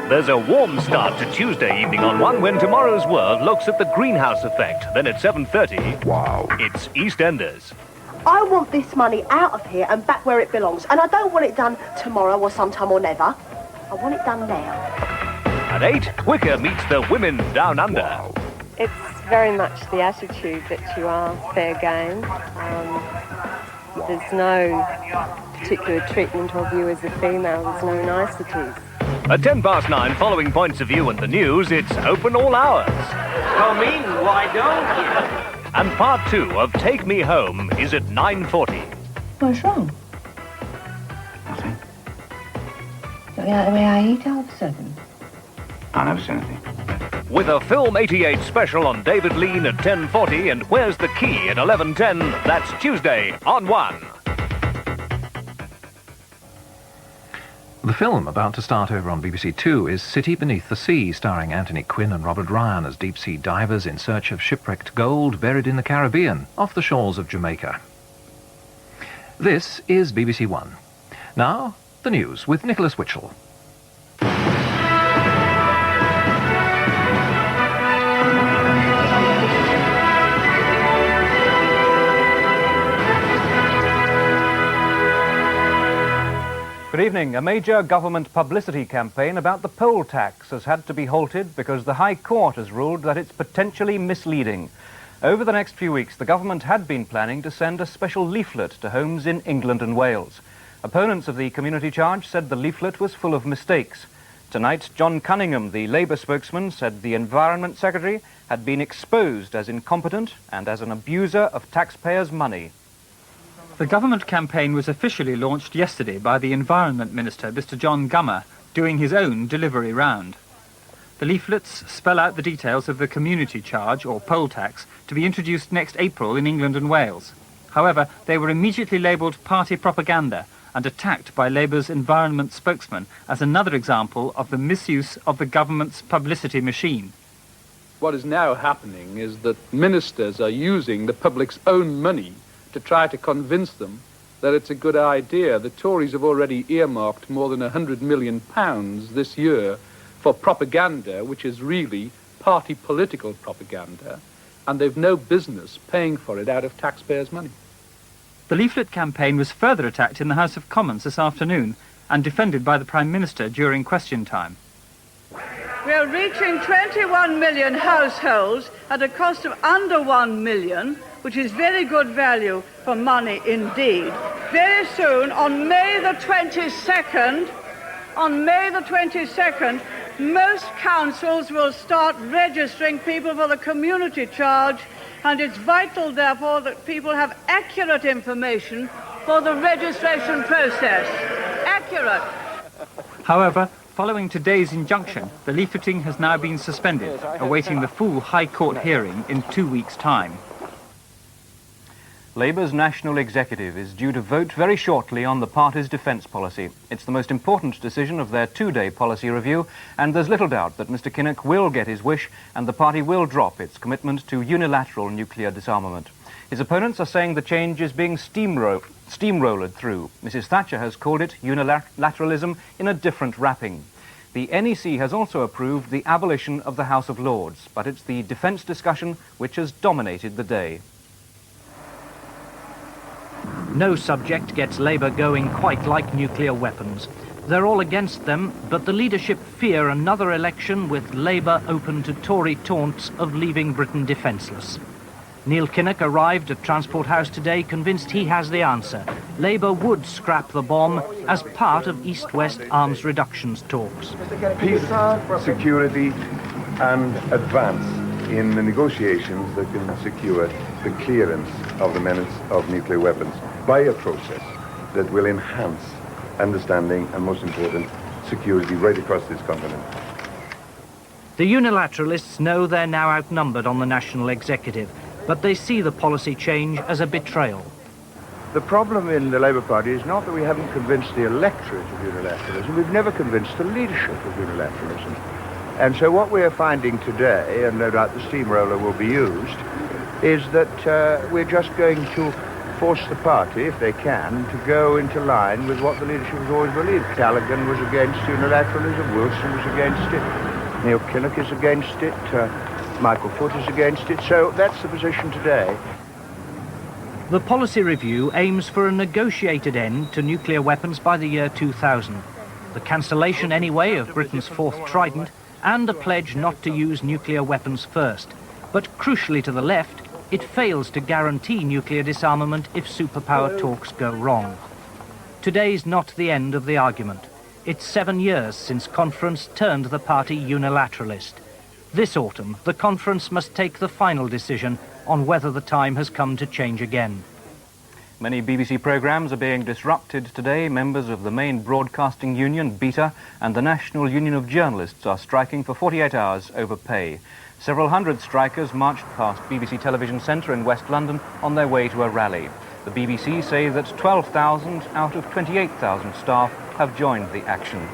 There's a warm start to Tuesday evening on One when Tomorrow's World looks at the greenhouse effect. Then at 7:30, wow, it's EastEnders. I want this money out of here and back where it belongs. And I don't want it done tomorrow or sometime or never. I want it done now. At 8, Wicker meets the women down under. wow. It's very much the attitude that you are fair game. There's no particular treatment of you as a female. There's no niceties. At 9:10, following points of view and the news, it's open all hours. Come in, why don't you? And part 2 of Take Me Home is at 9:40. What's wrong? Nothing. Don't you like the way I eat all of a sudden? I never said anything. With a Film 88 special on David Lean at 10:40 and Where's the Key at 11:10, that's Tuesday on One. The film about to start over on BBC2 is City Beneath the Sea, starring Anthony Quinn and Robert Ryan as deep-sea divers in search of shipwrecked gold buried in the Caribbean, off the shores of Jamaica. This is BBC1. Now, the news with Nicholas Witchell. Good evening. A major government publicity campaign about the poll tax has had to be halted because the High Court has ruled that it's potentially misleading. Over the next few weeks, the government had been planning to send a special leaflet to homes in England and Wales. Opponents of the community charge said the leaflet was full of mistakes. Tonight, John Cunningham, the Labour spokesman, said the Environment Secretary had been exposed as incompetent and as an abuser of taxpayers' money. The government campaign was officially launched yesterday by the Environment Minister, Mr. John Gummer, doing his own delivery round. The leaflets spell out the details of the community charge, or poll tax, to be introduced next April in England and Wales. However, they were immediately labelled party propaganda and attacked by Labour's environment spokesman as another example of the misuse of the government's publicity machine. What is now happening is that ministers are using the public's own money to try to convince them that it's a good idea. The Tories have already earmarked more than £100 million this year for propaganda, which is really party political propaganda, and they've no business paying for it out of taxpayers' money. The leaflet campaign was further attacked in the House of Commons this afternoon and defended by the Prime Minister during question time. We are reaching 21 million households at a cost of under 1 million, which is very good value for money indeed. Very soon, on May the 22nd, most councils will start registering people for the community charge, and it's vital, therefore, that people have accurate information for the registration process. Accurate. However, following today's injunction, the leafleting has now been suspended, awaiting the full High Court hearing in 2 weeks' time. Labour's National Executive is due to vote very shortly on the party's defence policy. It's the most important decision of their 2-day policy review, and there's little doubt that Mr Kinnock will get his wish and the party will drop its commitment to unilateral nuclear disarmament. His opponents are saying the change is being steamrollered through. Mrs Thatcher has called it unilateralism in a different wrapping. The NEC has also approved the abolition of the House of Lords, but it's the defence discussion which has dominated the day. No subject gets Labour going quite like nuclear weapons. They're all against them, but the leadership fear another election with Labour open to Tory taunts of leaving Britain defenceless. Neil Kinnock arrived at Transport House today convinced he has the answer. Labour would scrap the bomb as part of East-West arms reductions talks. Peace, security and advance in the negotiations that can secure the clearance of the menace of nuclear weapons by a process that will enhance understanding and, most important, security right across this continent. The unilateralists know they're now outnumbered on the National Executive, but they see the policy change as a betrayal. The problem in the Labour Party is not that we haven't convinced the electorate of unilateralism, we've never convinced the leadership of unilateralism. And so what we are finding today, and no doubt the steamroller will be used, is that we're just going to force the party, if they can, to go into line with what the leadership has always believed. Callaghan was against unilateralism, Wilson was against it, Neil Kinnock is against it, Michael Foot is against it, so that's the position today. The policy review aims for a negotiated end to nuclear weapons by the year 2000, the cancellation anyway of Britain's fourth Trident, and a pledge not to use nuclear weapons first. But crucially to the left, it fails to guarantee nuclear disarmament if superpower talks go wrong. Today's not the end of the argument. It's 7 years since conference turned the party unilateralist. This autumn, the conference must take the final decision on whether the time has come to change again. Many BBC programmes are being disrupted today. Members of the main broadcasting union, BETA, and the National Union of Journalists are striking for 48 hours over pay. Several hundred strikers marched past BBC Television Centre in West London on their way to a rally. The BBC say that 12,000 out of 28,000 staff have joined the action.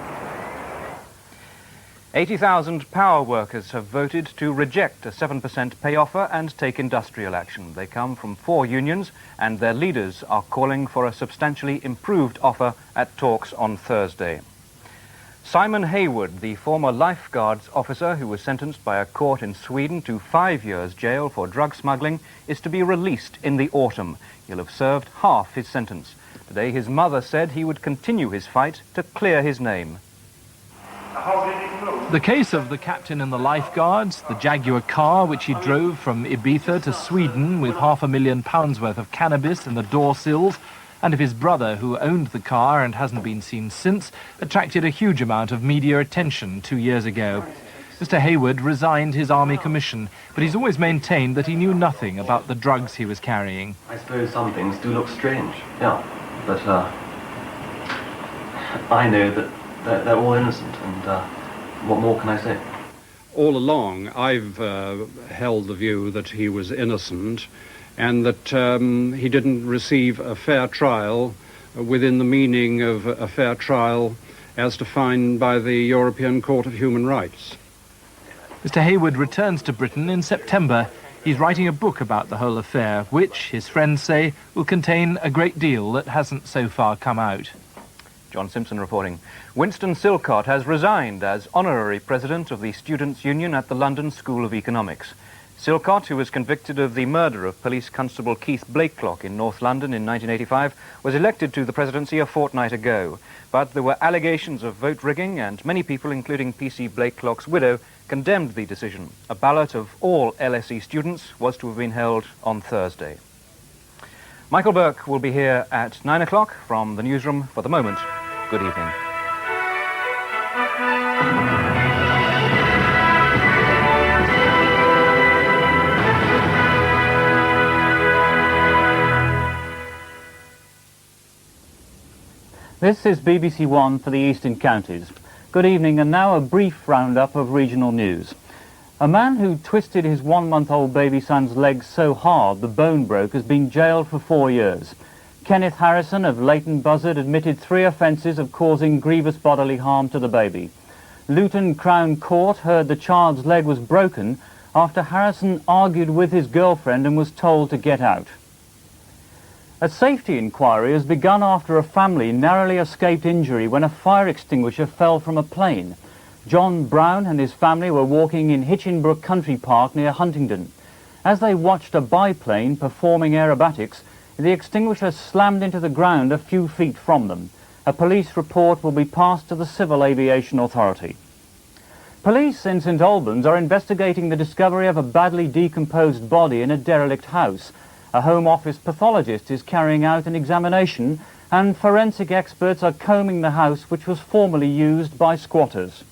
80,000 power workers have voted to reject a 7% pay offer and take industrial action. They come from 4 unions, and their leaders are calling for a substantially improved offer at talks on Thursday. Simon Hayward, the former lifeguards officer who was sentenced by a court in Sweden to 5 years jail for drug smuggling, is to be released in the autumn. He'll have served half his sentence. Today his mother said he would continue his fight to clear his name. The case of the captain in the lifeguards, the Jaguar car which he drove from Ibiza to Sweden with £500,000 worth of cannabis in the door sills, and of his brother who owned the car and hasn't been seen since, attracted a huge amount of media attention 2 years ago. Mr. Hayward resigned his army commission, but he's always maintained that he knew nothing about the drugs he was carrying. I suppose some things do look strange, yeah, but I know that they're all innocent, and what more can I say? All along, I've held the view that he was innocent and that he didn't receive a fair trial within the meaning of a fair trial as defined by the European Court of Human Rights. Mr. Hayward returns to Britain in September. He's writing a book about the whole affair, which, his friends say, will contain a great deal that hasn't so far come out. John Simpson reporting. Winston Silcott has resigned as honorary president of the Students' Union at the London School of Economics. Silcott, who was convicted of the murder of Police Constable Keith Blakelock in North London in 1985, was elected to the presidency a fortnight ago. But there were allegations of vote rigging, and many people, including PC Blakelock's widow, condemned the decision. A ballot of all LSE students was to have been held on Thursday. Michael Burke will be here at 9 o'clock from the newsroom. For the moment, good evening. This is BBC1 for the Eastern Counties. Good evening, and now a brief roundup of regional news. A man who twisted his 1-month-old baby son's legs so hard the bone broke has been jailed for 4 years. Kenneth Harrison of Leighton Buzzard admitted 3 offences of causing grievous bodily harm to the baby. Luton Crown Court heard the child's leg was broken after Harrison argued with his girlfriend and was told to get out. A safety inquiry has begun after a family narrowly escaped injury when a fire extinguisher fell from a plane. John Brown and his family were walking in Hitchinbrook Country Park near Huntingdon. As they watched a biplane performing aerobatics, the extinguisher slammed into the ground a few feet from them. A police report will be passed to the Civil Aviation Authority. Police in St Albans are investigating the discovery of a badly decomposed body in a derelict house. A Home Office pathologist is carrying out an examination, and forensic experts are combing the house which was formerly used by squatters.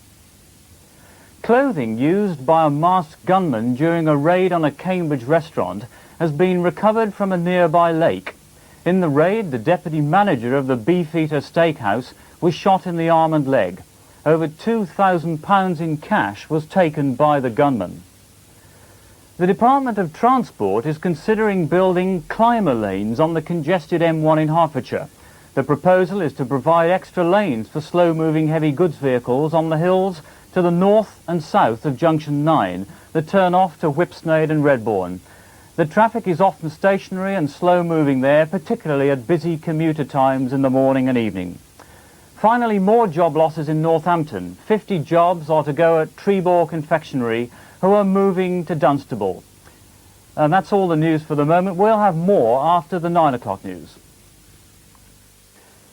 Clothing used by a masked gunman during a raid on a Cambridge restaurant has been recovered from a nearby lake. In the raid, the deputy manager of the Beefeater Steakhouse was shot in the arm and leg. Over £2,000 in cash was taken by the gunman. The Department of Transport is considering building climber lanes on the congested M1 in Hertfordshire. The proposal is to provide extra lanes for slow-moving heavy goods vehicles on the hills to the north and south of Junction 9, the turn-off to Whipsnade and Redbourne. The traffic is often stationary and slow-moving there, particularly at busy commuter times in the morning and evening. Finally, more job losses in Northampton. 50 jobs are to go at Trebor Confectionery, who are moving to Dunstable. And that's all the news for the moment. We'll have more after the 9 o'clock news.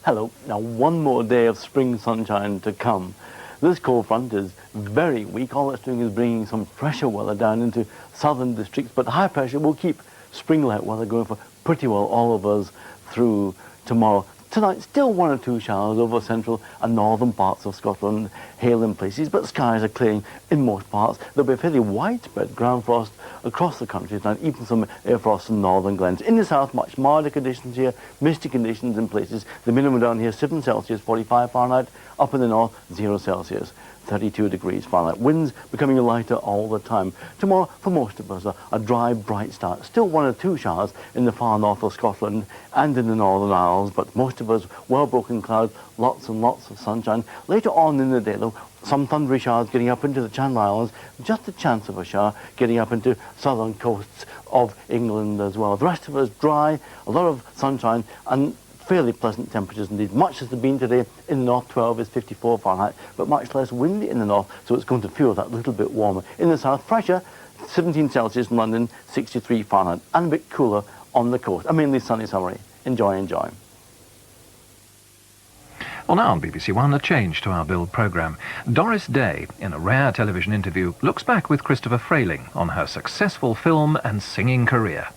Hello. Now, one more day of spring sunshine to come. This cold front is very weak. All it's doing is bringing some pressure weather down into southern districts, but high pressure will keep spring-like weather going for pretty well all of us through tomorrow. Tonight, still 1 or 2 showers over central and northern parts of Scotland, hail in places, but skies are clearing in most parts. There'll be fairly widespread ground frost across the country tonight, even some air frost in northern glens. In the south, much milder conditions here, misty conditions in places. The minimum down here, 7 Celsius, 45 Fahrenheit. Up in the north, 0 Celsius, 32 degrees Fahrenheit. Winds becoming lighter all the time. Tomorrow, for most of us, a dry, bright start. Still 1 or 2 showers in the far north of Scotland and in the Northern Isles, but most of us, well-broken clouds, lots and lots of sunshine. Later on in the day, though, some thundery showers getting up into the Channel Islands, just a chance of a shower getting up into southern coasts of England as well. The rest of us dry, a lot of sunshine, and fairly pleasant temperatures indeed. Much as they've been today in the north, 12 is 54 Fahrenheit, but much less windy in the north, so it's going to feel that little bit warmer. In the south, fresher, 17 Celsius in London, 63 Fahrenheit, and a bit cooler on the coast. A mainly sunny summary. Enjoy, enjoy. Well, now on BBC1, a change to our Build programme. Doris Day, in a rare television interview, looks back with Christopher Frayling on her successful film and singing career.